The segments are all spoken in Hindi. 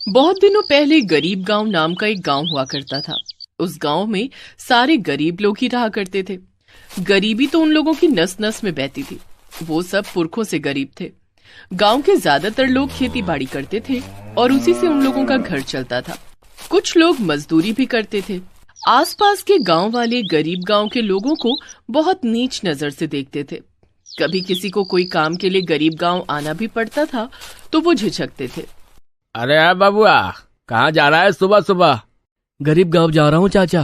बहुत दिनों पहले गरीब गांव नाम का एक गांव हुआ करता था। उस गांव में सारे गरीब लोग ही रहा करते थे। गरीबी तो उन लोगों की नस नस में बहती थी। वो सब पुरखों से गरीब थे। गांव के ज्यादातर लोग खेती बाड़ी करते थे और उसी से उन लोगों का घर चलता था। कुछ लोग मजदूरी भी करते थे। आसपास के गांव वाले गरीब गांव के लोगों को बहुत नीच नजर से देखते थे। कभी किसी को कोई काम के लिए गरीब गांव आना भी पड़ता था तो वो झिझकते थे। अरे यार बबुआ, कहाँ जा रहा है सुबह सुबह? गरीब गांव जा रहा हूँ चाचा।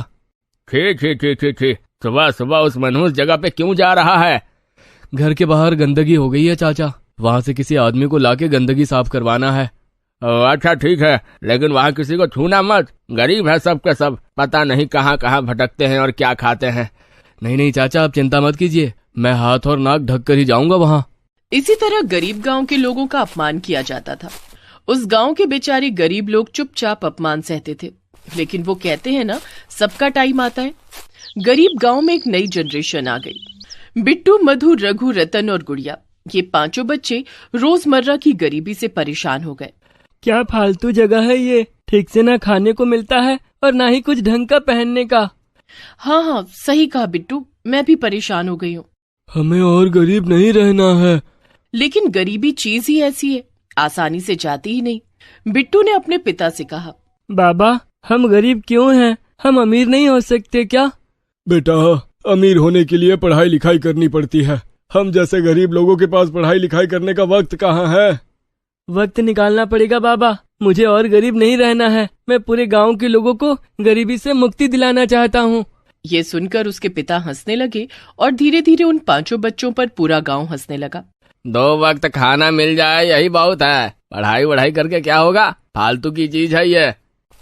ठीक ठीक ठीक ठीक ठीक, सुबह सुबह उस मनहूस जगह पे क्यों जा रहा है? घर के बाहर गंदगी हो गई है चाचा, वहाँ से किसी आदमी को लाके गंदगी साफ करवाना है। अच्छा ठीक है, लेकिन वहाँ किसी को छूना मत। गरीब है सब के सब, पता नहीं कहाँ कहाँ भटकते हैं और क्या खाते हैं। नहीं नहीं चाचा, आप चिंता मत कीजिए, मैं हाथ और नाक ढक कर ही जाऊंगा वहाँ। इसी तरह गरीब गांव के लोगों का अपमान किया जाता था। उस गांव के बेचारे गरीब लोग चुपचाप अपमान सहते थे। लेकिन वो कहते हैं ना, सबका टाइम आता है। गरीब गांव में एक नई जनरेशन आ गई। बिट्टू, मधु, रघु, रतन और गुड़िया, ये पांचों बच्चे रोजमर्रा की गरीबी से परेशान हो गए। क्या फालतू जगह है ये, ठीक से ना खाने को मिलता है और ना ही कुछ ढंग का पहनने का। हाँ, सही कहा बिट्टू, मैं भी परेशान हो गई हूँ। हमें और गरीब नहीं रहना है। लेकिन गरीबी चीज ही ऐसी है, आसानी से जाती ही नहीं। बिट्टू ने अपने पिता से कहा, बाबा, हम गरीब क्यों हैं? हम अमीर नहीं हो सकते क्या? बेटा, अमीर होने के लिए पढ़ाई लिखाई करनी पड़ती है। हम जैसे गरीब लोगों के पास पढ़ाई लिखाई करने का वक्त कहाँ है? वक्त निकालना पड़ेगा बाबा, मुझे और गरीब नहीं रहना है। मैं पूरे गांव के लोगों को गरीबी से मुक्ति दिलाना चाहता हूँ। ये सुनकर उसके पिता हंसने लगे और धीरे धीरे उन पांचों बच्चों पर पूरा गांव हंसने लगा। 2 वक्त खाना मिल जाए यही बहुत है, पढ़ाई वढ़ाई करके क्या होगा, फालतू की चीज है ये।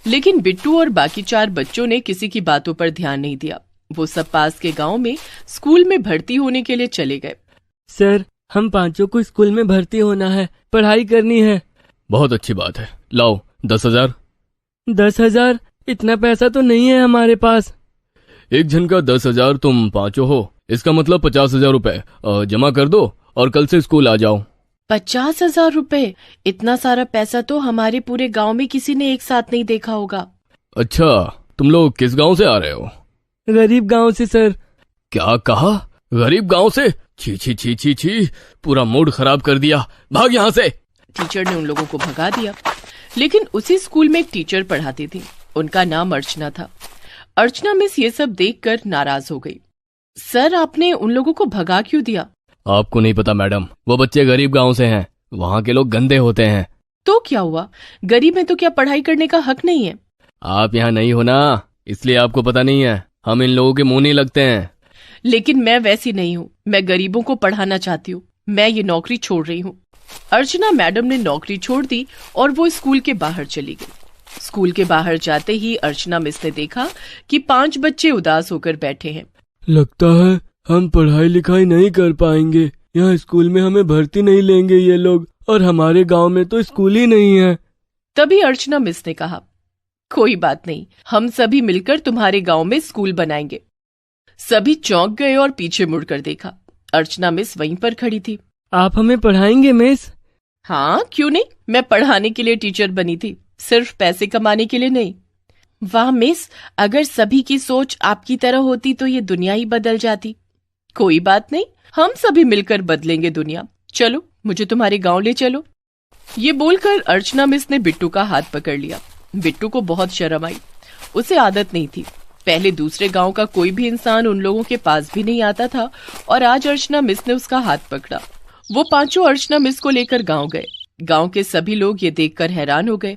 लेकिन बिट्टू और बाकी 4 बच्चों ने किसी की बातों पर ध्यान नहीं दिया। वो सब पास के गांव में स्कूल में भर्ती होने के लिए चले गए। सर, हम पांचों को स्कूल में भर्ती होना है, पढ़ाई करनी है। बहुत अच्छी बात है, लाओ 10,000। 10,000? इतना पैसा तो नहीं है हमारे पास। एक जन का 10,000, तुम पांचों हो, इसका मतलब 50,000 रुपए जमा कर दो और कल से स्कूल आ जाओ। 50,000 रुपए? इतना सारा पैसा तो हमारे पूरे गांव में किसी ने एक साथ नहीं देखा होगा। अच्छा, तुम लोग किस गांव से आ रहे हो? गरीब गांव से सर। क्या कहा? गरीब गांव से? छी छी छी छी छी, पूरा मूड खराब कर दिया, भाग यहाँ से। टीचर ने उन लोगों को भगा दिया। लेकिन उसी स्कूल में एक टीचर पढ़ाती थी, उनका नाम अर्चना था। अर्चना मिस ये सब देखकर नाराज हो गई। सर, आपने उन लोगों को भगा क्यों दिया? आपको नहीं पता मैडम, वो बच्चे गरीब गांव से हैं, वहाँ के लोग गंदे होते हैं। तो क्या हुआ? गरीब है तो क्या पढ़ाई करने का हक नहीं है? आप यहाँ नहीं हो ना, इसलिए आपको पता नहीं है। हम इन लोगों के मुंह नहीं लगते हैं। लेकिन मैं वैसी नहीं हूँ, मैं गरीबों को पढ़ाना चाहती हूँ। मैं ये नौकरी छोड़ रही हूँ। अर्चना मैडम ने नौकरी छोड़ दी और वो स्कूल के बाहर चली गई। स्कूल के बाहर जाते ही अर्चना मिस ने देखा कि 5 बच्चे उदास होकर बैठे हैं। लगता है हम पढ़ाई लिखाई नहीं कर पाएंगे, यहाँ स्कूल में हमें भर्ती नहीं लेंगे ये लोग, और हमारे गांव में तो स्कूल ही नहीं है। तभी अर्चना मिस ने कहा, कोई बात नहीं, हम सभी मिलकर तुम्हारे गांव में स्कूल बनाएंगे। सभी चौंक गए और पीछे मुड़कर देखा। अर्चना मिस वहीं पर खड़ी थी। आप हमें पढ़ाएंगे मिस? हाँ, क्यों नहीं, मैं पढ़ाने के लिए टीचर बनी थी, सिर्फ पैसे कमाने के लिए नहीं। वाह मिस, अगर सभी की सोच आपकी तरह होती तो ये दुनिया ही बदल जाती। कोई बात नहीं, हम सभी मिलकर बदलेंगे दुनिया। चलो, मुझे तुम्हारे गांव ले चलो। ये बोलकर अर्चना मिस ने बिट्टू का हाथ पकड़ लिया। बिट्टू को बहुत शर्म आई, उसे आदत नहीं थी। पहले दूसरे गांव का कोई भी इंसान उन लोगों के पास भी नहीं आता था और आज अर्चना मिस ने उसका हाथ पकड़ा। वो पांचों अर्चना मिस को लेकर गांव गए। गांव के सभी लोग ये देखकर हैरान हो गए।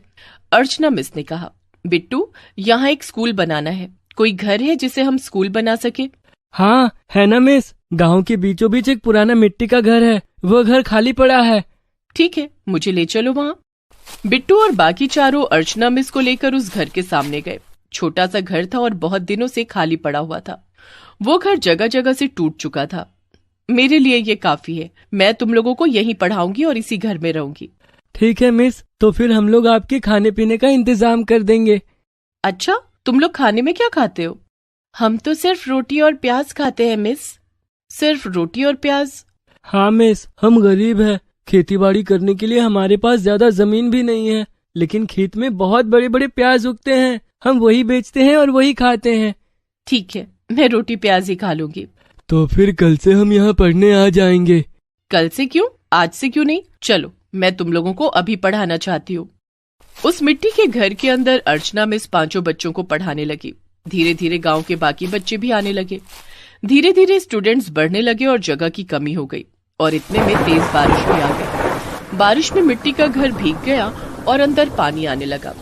अर्चना मिस ने कहा, बिट्टू, यहाँ एक स्कूल बनाना है, कोई घर है जिसे हम स्कूल बना सके? हाँ है ना मिस, गांव के बीचों बीच एक पुराना मिट्टी का घर है, वो घर खाली पड़ा है। ठीक है, मुझे ले चलो वहाँ। बिट्टू और बाकी चारों अर्चना मिस को लेकर उस घर के सामने गए। छोटा सा घर था और बहुत दिनों से खाली पड़ा हुआ था। वो घर जगह जगह से टूट चुका था। मेरे लिए ये काफी है, मैं तुम लोगों को यहीं पढ़ाऊंगी और इसी घर में रहूंगी। ठीक है मिस, तो फिर हम लोग आपके खाने पीने का इंतजाम कर देंगे। अच्छा, तुम लोग खाने में क्या खाते हो? हम तो सिर्फ रोटी और प्याज खाते हैं मिस। सिर्फ रोटी और प्याज? हाँ मिस, हम गरीब हैं, खेती बाड़ी करने के लिए हमारे पास ज्यादा जमीन भी नहीं है, लेकिन खेत में बहुत बड़े बड़े प्याज उगते हैं, हम वही बेचते हैं और वही खाते हैं। ठीक है, मैं रोटी प्याज ही खा लूंगी। तो फिर कल से हम यहाँ पढ़ने आ जाएंगे। कल से क्यों, आज से क्यों नहीं? चलो, मैं तुम लोगों को अभी पढ़ाना चाहती हूँ। उस मिट्टी के घर के अंदर अर्चना मिस 5 बच्चों को पढ़ाने लगी। धीरे धीरे गांव के बाकी बच्चे भी आने लगे। धीरे धीरे स्टूडेंट्स बढ़ने लगे और जगह की कमी हो गई और इतने में तेज बारिश भी आ गई। बारिश में मिट्टी का घर भीग गया और अंदर पानी आने लगा।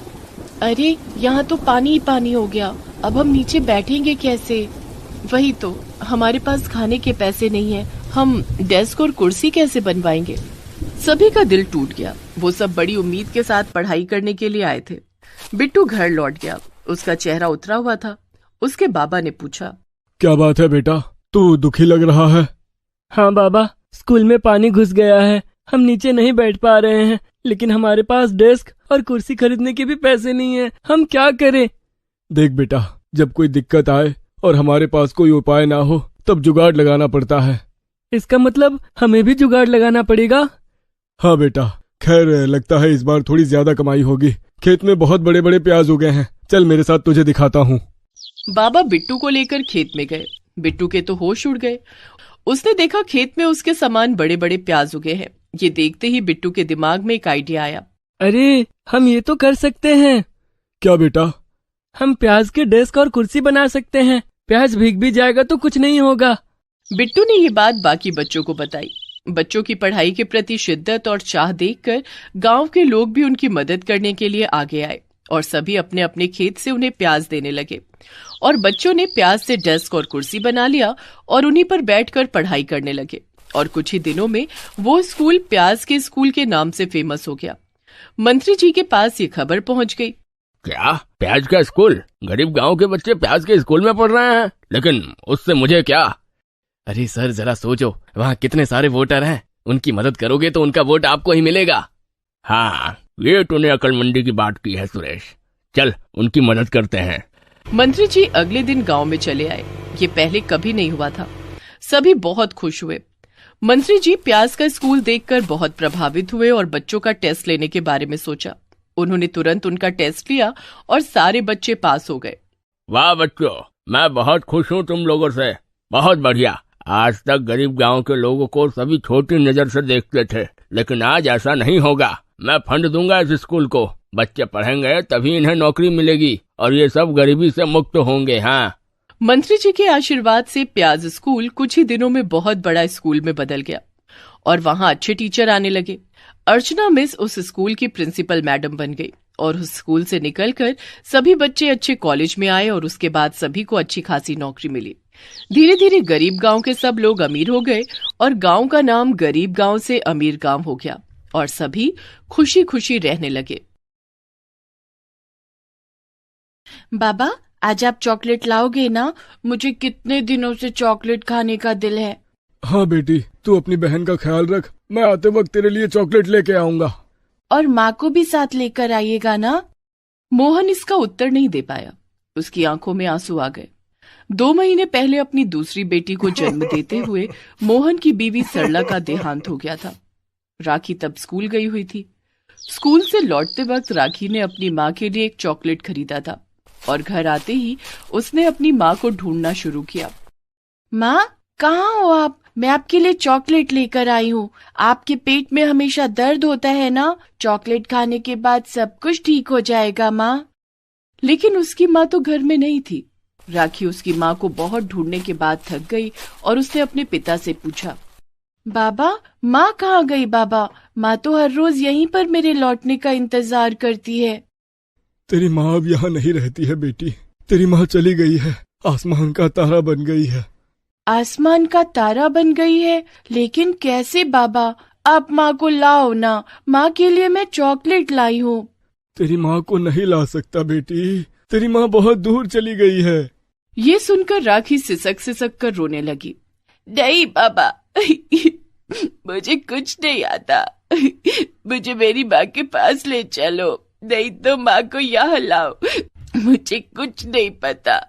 अरे, यहाँ तो पानी ही पानी हो गया, अब हम नीचे बैठेंगे कैसे? वही तो, हमारे पास खाने के पैसे नहीं है, हम डेस्क और कुर्सी कैसे बनवाएंगे? सभी का दिल टूट गया। वो सब बड़ी उम्मीद के साथ पढ़ाई करने के लिए आए थे। बिट्टू घर लौट गया, उसका चेहरा उतरा हुआ था। उसके बाबा ने पूछा, क्या बात है बेटा, तू दुखी लग रहा है? हाँ बाबा, स्कूल में पानी घुस गया है, हम नीचे नहीं बैठ पा रहे हैं, लेकिन हमारे पास डेस्क और कुर्सी खरीदने के भी पैसे नहीं है, हम क्या करें? देख बेटा, जब कोई दिक्कत आए और हमारे पास कोई उपाय ना हो तब जुगाड़ लगाना पड़ता है। इसका मतलब हमें भी जुगाड़ लगाना पड़ेगा? हाँ बेटा, खैर लगता है इस बार थोड़ी ज्यादा कमाई होगी। खेत में बहुत बड़े बड़े प्याज उगे हैं, चल मेरे साथ तुझे दिखाता हूँ। बाबा बिट्टू को लेकर खेत में गए। बिट्टू के तो होश उड़ गए। उसने देखा खेत में उसके समान बड़े बड़े प्याज उगे हैं। ये देखते ही बिट्टू के दिमाग में एक आइडिया आया। अरे, हम ये तो कर सकते हैं। क्या बेटा? हम प्याज के डेस्क और कुर्सी बना सकते हैं, प्याज भीग भी जाएगा तो कुछ नहीं होगा। बिट्टू ने ये बात बाकी बच्चों को बताई। बच्चों की पढ़ाई के प्रति शिद्दत और चाह देखकर गांव के लोग भी उनकी मदद करने के लिए आगे आए और सभी अपने अपने खेत से उन्हें प्याज देने लगे और बच्चों ने प्याज से डेस्क और कुर्सी बना लिया और उन्हीं पर बैठकर पढ़ाई करने लगे और कुछ ही दिनों में वो स्कूल प्याज के स्कूल के नाम से फेमस हो गया। मंत्री जी के पास ये खबर पहुंच गई। क्या, प्याज का स्कूल? गरीब गांव के बच्चे प्याज के स्कूल में पढ़ रहे हैं, लेकिन उससे मुझे क्या? अरे सर, जरा सोचो, वहाँ कितने सारे वोटर हैं, उनकी मदद करोगे तो उनका वोट आपको ही मिलेगा। हाँ, ये तूने अकलमंदी की बात की है सुरेश, चल उनकी मदद करते हैं। मंत्री जी अगले दिन गांव में चले आए। ये पहले कभी नहीं हुआ था। सभी बहुत खुश हुए। मंत्री जी प्याज का स्कूल देखकर बहुत प्रभावित हुए और बच्चों का टेस्ट लेने के बारे में सोचा। उन्होंने तुरंत उनका टेस्ट लिया और सारे बच्चे पास हो गए। वाह बच्चों, मैं बहुत खुश हूँ तुम लोगों से, बहुत बढ़िया। आज तक गरीब गांव के लोगों को सभी छोटी नजर से देखते थे, लेकिन आज ऐसा नहीं होगा। मैं फंड दूंगा इस स्कूल को, बच्चे पढ़ेंगे तभी इन्हें नौकरी मिलेगी और ये सब गरीबी से मुक्त होंगे। हाँ, मंत्री जी के आशीर्वाद से प्याज स्कूल कुछ ही दिनों में बहुत बड़ा स्कूल में बदल गया और वहाँ अच्छे टीचर आने लगे। अर्चना मिस उस स्कूल की प्रिंसिपल मैडम बन गई और उस स्कूल से निकलकर सभी बच्चे अच्छे कॉलेज में आए और उसके बाद सभी को अच्छी खासी नौकरी मिली। धीरे धीरे गरीब गांव के सब लोग अमीर हो गए और गांव का नाम गरीब गांव से अमीर गांव हो गया और सभी खुशी खुशी रहने लगे। बाबा, आज आप चॉकलेट लाओगे ना? मुझे कितने दिनों से चॉकलेट खाने का दिल है। हाँ बेटी, तू अपनी बहन का ख्याल रख, मैं आते वक्त तेरे लिए चॉकलेट लेके आऊंगा। और माँ को भी साथ लेकर आइएगा ना? मोहन इसका उत्तर नहीं दे पाया। उसकी आंखों में आंसू आ गए। 2 महीने पहले अपनी दूसरी बेटी को जन्म देते हुए मोहन की बीवी सरला का देहांत हो गया था। राखी तब स्कूल गई हुई थी। स्कूल से लौटते वक्त राखी ने अपनी माँ के लिए एक चॉकलेट खरीदा था और घर आते ही उसने अपनी माँ को ढूंढना शुरू किया। माँ, कहाँ हो आप? मैं आपके लिए चॉकलेट लेकर आई हूँ। आपके पेट में हमेशा दर्द होता है ना? चॉकलेट खाने के बाद सब कुछ ठीक हो जाएगा माँ। लेकिन उसकी माँ तो घर में नहीं थी। राखी उसकी माँ को बहुत ढूंढने के बाद थक गई और उसने अपने पिता से पूछा, बाबा, माँ कहाँ गई? बाबा, माँ तो हर रोज यहीं पर मेरे लौटने का इंतजार करती है। तेरी माँ अब यहाँ नहीं रहती है बेटी, तेरी माँ चली गई है, आसमान का तारा बन गई है। आसमान का तारा बन गई है? लेकिन कैसे बाबा? आप माँ को लाओ ना, माँ के लिए मैं चॉकलेट लाई हूँ। तेरी माँ को नहीं ला सकता बेटी, तेरी माँ बहुत दूर चली गई है। ये सुनकर राखी सिसक सिसक कर रोने लगी। नहीं बाबा, मुझे कुछ नहीं आता, मुझे मेरी माँ के पास ले चलो, नहीं तो माँ को यहाँ लाओ, मुझे कुछ नहीं पता।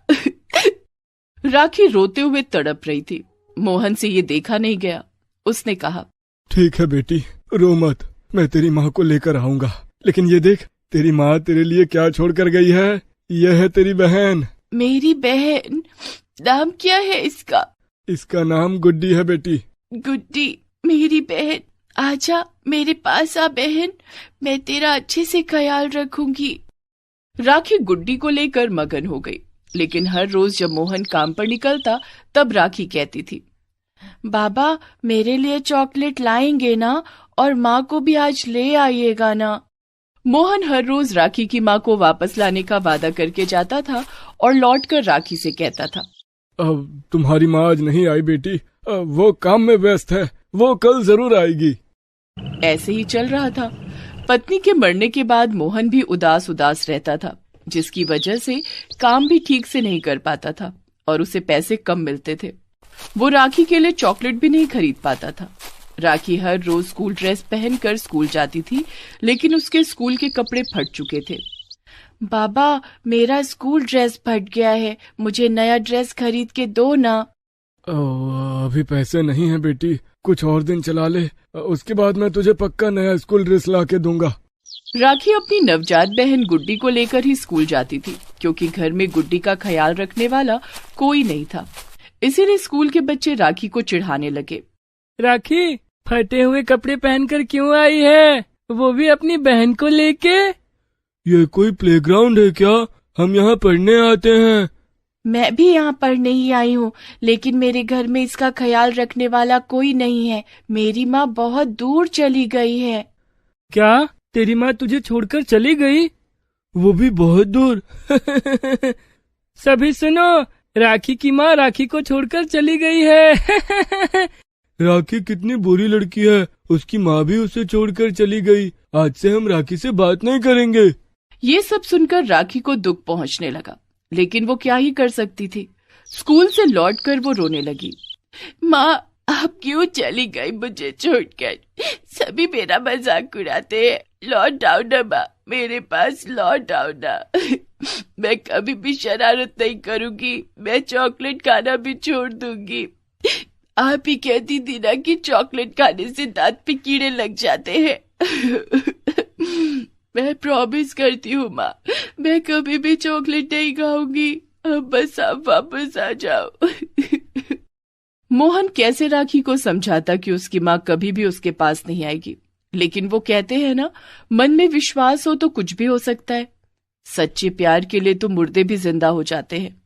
राखी रोते हुए तड़प रही थी। मोहन से ये देखा नहीं गया। उसने कहा, ठीक है बेटी, रो मत, मैं तेरी माँ को लेकर आऊंगा, लेकिन ये देख, तेरी माँ तेरे लिए क्या छोड़ कर गई है? यह है तेरी बहन। मेरी बहन? नाम क्या है इसका? इसका नाम गुड्डी है बेटी। गुड्डी मेरी बहन, आजा मेरे पास आ बहन, मैं तेरा अच्छे से ख्याल रखूंगी। राखी गुड्डी को लेकर मगन हो गई, लेकिन हर रोज जब मोहन काम पर निकलता तब राखी कहती थी, बाबा मेरे लिए चॉकलेट लाएंगे ना, और माँ को भी आज ले आइएगा ना। मोहन हर रोज राखी की माँ को वापस लाने का वादा करके जाता था और लौटकर राखी से कहता था, अब तुम्हारी माँ आज नहीं आई बेटी, वो काम में व्यस्त है, वो कल जरूर आएगी। ऐसे ही चल रहा था। पत्नी के मरने के बाद मोहन भी उदास उदास रहता था, जिसकी वजह से काम भी ठीक से नहीं कर पाता था और उसे पैसे कम मिलते थे। वो राखी के लिए चॉकलेट भी नहीं खरीद पाता था। राखी हर रोज स्कूल ड्रेस पहनकर स्कूल जाती थी, लेकिन उसके स्कूल के कपड़े फट चुके थे। बाबा मेरा स्कूल ड्रेस फट गया है, मुझे नया ड्रेस खरीद के दो ना। अभी पैसे नहीं है बेटी, कुछ और दिन चला ले, उसके बाद मैं तुझे पक्का नया स्कूल ड्रेस ला के दूंगा। राखी अपनी नवजात बहन गुड्डी को लेकर ही स्कूल जाती थी, क्योंकि घर में गुड्डी का ख्याल रखने वाला कोई नहीं था। इसीलिए स्कूल के बच्चे राखी को चिढ़ाने लगे। राखी फटे हुए कपड़े पहनकर क्यों आई है, वो भी अपनी बहन को लेके? ये कोई प्लेग्राउंड है क्या? हम यहाँ पढ़ने आते हैं। मैं भी यहाँ पढ़ने ही आई हूँ, लेकिन मेरे घर में इसका ख्याल रखने वाला कोई नहीं है। मेरी माँ बहुत दूर चली गई है। क्या तेरी माँ तुझे छोड़कर चली गई? वो भी बहुत दूर। सभी सुनो, राखी की माँ राखी को छोड़कर चली गई है। राखी कितनी बुरी लड़की है, उसकी माँ भी उसे छोड़कर चली गई। आज से हम राखी से बात नहीं करेंगे। ये सब सुनकर राखी को दुख पहुंचने लगा, लेकिन वो क्या ही कर सकती थी। स्कूल से लौटकर वो रोने लगी। माँ आप क्यों चली गई मुझे छोड़कर? सभी मेरा मजाक उड़ाते हैं। लौट आओ ना माँ, मेरे पास लौट आओ ना। मैं कभी भी शरारत नहीं करूंगी, मैं चॉकलेट खाना भी छोड़ दूंगी। आप ही कहती थी ना कि चॉकलेट खाने से दांत पे कीड़े लग जाते हैं। मैं प्रॉमिस करती हूँ माँ, मैं कभी भी चॉकलेट नहीं खाऊंगी। अब बस आप वापस आ जाओ। मोहन कैसे राखी को समझाता कि उसकी माँ कभी भी उसके पास नहीं आएगी, लेकिन वो कहते हैं ना, मन में विश्वास हो तो कुछ भी हो सकता है। सच्चे प्यार के लिए तो मुर्दे भी जिंदा हो जाते हैं।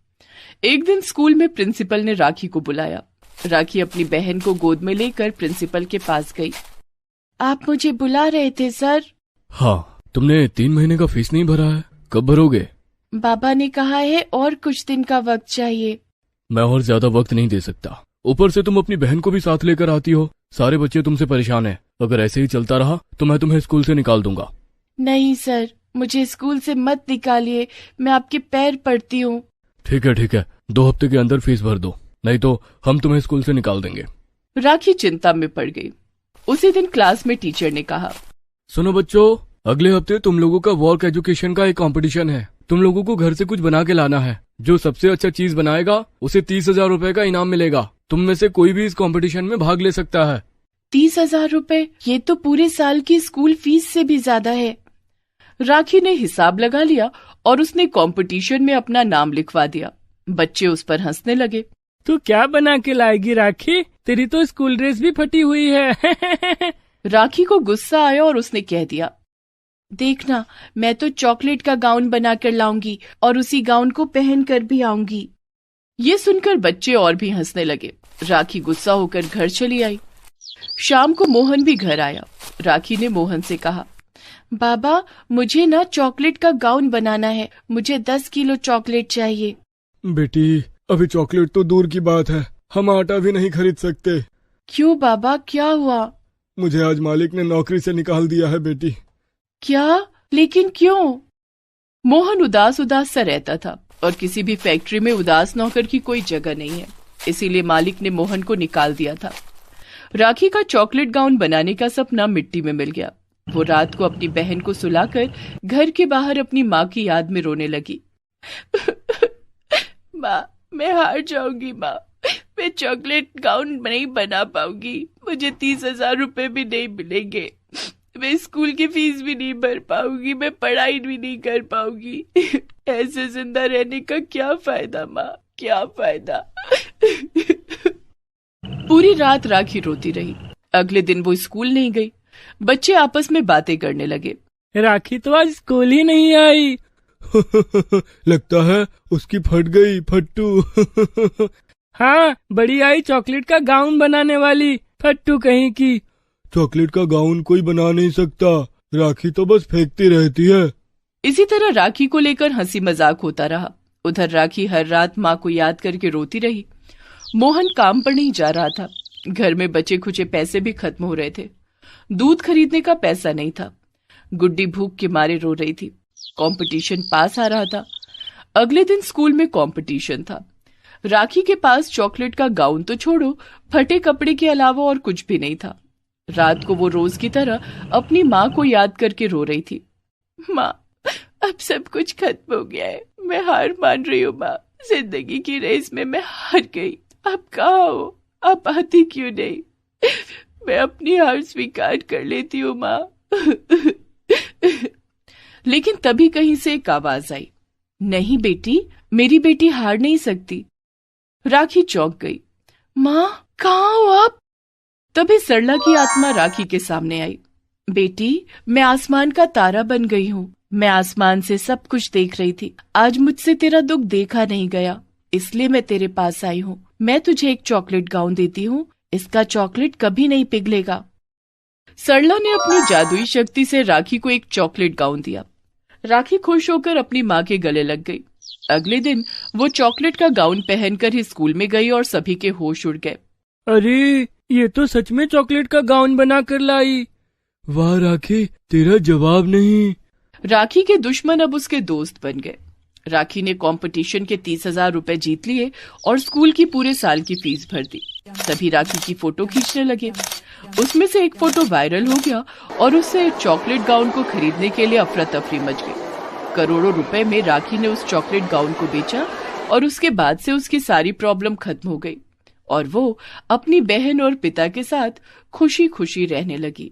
एक दिन स्कूल में प्रिंसिपल ने राखी को बुलाया। राखी अपनी बहन को गोद में लेकर प्रिंसिपल के पास गई। आप मुझे बुला रहे थे सर? हाँ, तुमने 3 महीने का फीस नहीं भरा है, कब भरोगे? बाबा ने कहा है और कुछ दिन का वक्त चाहिए। मैं और ज्यादा वक्त नहीं दे सकता। ऊपर से तुम अपनी बहन को भी साथ लेकर आती हो। सारे बच्चे तुमसे परेशान हैं। अगर ऐसे ही चलता रहा तो मैं तुम्हें स्कूल से निकाल दूंगा। नहीं सर, मुझे स्कूल से मत निकालिए, मैं आपके पैर पड़ती हूँ। ठीक है, 2 हफ्ते के अंदर फीस भर दो, नहीं तो हम तुम्हें स्कूल से निकाल देंगे। राखी चिंता में पड़ गई। उसी दिन क्लास में टीचर ने कहा, सुनो बच्चों, अगले हफ्ते तुम लोगों का वर्क एजुकेशन का एक कंपटीशन है। तुम लोगों को घर से कुछ बना के लाना है। जो सबसे अच्छा चीज बनाएगा उसे 30,000 रुपए का इनाम मिलेगा। तुम में से कोई भी इस कंपटीशन में भाग ले सकता है। 30,000 रुपए? ये तो पूरे साल की स्कूल फीस से भी ज्यादा है। राखी ने हिसाब लगा लिया और उसने कंपटीशन में अपना नाम लिखवा दिया। बच्चे उस पर हंसने लगे। तू क्या बना के लाएगी राखी? तेरी तो स्कूल ड्रेस भी फटी हुई है। राखी को गुस्सा आया और उसने कह दिया, देखना, मैं तो चॉकलेट का गाउन बनाकर लाऊंगी और उसी गाउन को पहन कर भी आऊंगी। ये सुनकर बच्चे और भी हंसने लगे। राखी गुस्सा होकर घर चली आई। शाम को मोहन भी घर आया। राखी ने मोहन से कहा, बाबा मुझे ना चॉकलेट का गाउन बनाना है, मुझे 10 किलो चॉकलेट चाहिए। बेटी, अभी चॉकलेट तो दूर की बात है, हम आटा भी नहीं खरीद सकते। क्यों बाबा, क्या हुआ? मुझे आज मालिक ने नौकरी से निकाल दिया है बेटी। क्या? लेकिन क्यों? मोहन उदास उदास सा रहता था और किसी भी फैक्ट्री में उदास नौकर की कोई जगह नहीं है, इसीलिए मालिक ने मोहन को निकाल दिया था। राखी का चॉकलेट गाउन बनाने का सपना मिट्टी में मिल गया। वो रात को अपनी बहन को सुलाकर घर के बाहर अपनी माँ की याद में रोने लगी। माँ, मैं हार जाऊंगी माँ, मैं चॉकलेट गाउन नहीं बना पाऊंगी, मुझे 30,000 रुपए भी नहीं मिलेंगे। मैं स्कूल की फीस भी नहीं भर पाऊंगी, मैं पढ़ाई भी नहीं कर पाऊंगी। ऐसे जिंदा रहने का क्या फायदा माँ, क्या फायदा। पूरी रात राखी रोती रही। अगले दिन वो स्कूल नहीं गई। बच्चे आपस में बातें करने लगे। राखी तो आज स्कूल ही नहीं आई। लगता है उसकी फट गई फट्टू। हाँ, बड़ी आई चॉकलेट का गाउन बनाने वाली, फट्टू कहीं की। चॉकलेट का गाउन कोई बना नहीं सकता, राखी तो बस फेंकती रहती है। इसी तरह राखी को लेकर हंसी मजाक होता रहा। उधर राखी हर रात माँ को याद करके रोती रही। मोहन काम पर नहीं जा रहा था। घर में बचे खुचे पैसे भी खत्म हो रहे थे। दूध खरीदने का पैसा नहीं था। गुड्डी भूख के मारे रो रही थी। कंपटीशन पास आ रहा था। अगले दिन स्कूल में कंपटीशन था। राखी के पास चॉकलेट का गाउन तो छोड़ो, फटे कपड़े के अलावा और कुछ भी नहीं था। रात को वो रोज की तरह अपनी माँ को याद करके रो रही थी। माँ, अब सब कुछ खत्म हो गया है, मैं हार मान रही हूँ माँ। जिंदगी की रेस में मैं हार गई। अब कहाँ हो, आप आती क्यों नहीं? मैं अपनी हार स्वीकार कर लेती हूँ माँ। लेकिन तभी कहीं से एक आवाज आई, नहीं बेटी, मेरी बेटी हार नहीं सकती। राखी चौंक गई। माँ, कहाँ हो आप? तभी सरला की आत्मा राखी के सामने आई। बेटी, मैं आसमान का तारा बन गई हूँ। मैं आसमान से सब कुछ देख रही थी। आज मुझसे तेरा दुख देखा नहीं गया, इसलिए मैं तेरे पास आई हूँ। मैं तुझे एक चॉकलेट गाउन देती हूँ। इसका चॉकलेट कभी नहीं पिघलेगा। सरला ने अपनी जादुई शक्ति से राखी को एक चॉकलेट गाउन दिया। राखी खुश होकर अपनी माँ के गले लग गई। अगले दिन वो चॉकलेट का गाउन पहनकर ही स्कूल में गई और सभी के होश उड़ गए। अरे, ये तो सच में चॉकलेट का गाउन बना कर लाई। वाह राखी, तेरा जवाब नहीं। राखी के दुश्मन अब उसके दोस्त बन गए। राखी ने कंपटीशन के 30,000 रुपए जीत लिए और स्कूल की पूरे साल की फीस भर दी। सभी राखी की फोटो खींचने लगे। उसमें से एक फोटो वायरल हो गया और उससे चॉकलेट गाउन को खरीदने के लिए अफरा तफरी मच गई। करोड़ों रुपए में राखी ने उस चॉकलेट गाउन को बेचा और उसके बाद से उसकी सारी प्रॉब्लम खत्म हो गई और वो अपनी बहन और पिता के साथ खुशी खुशी रहने लगी।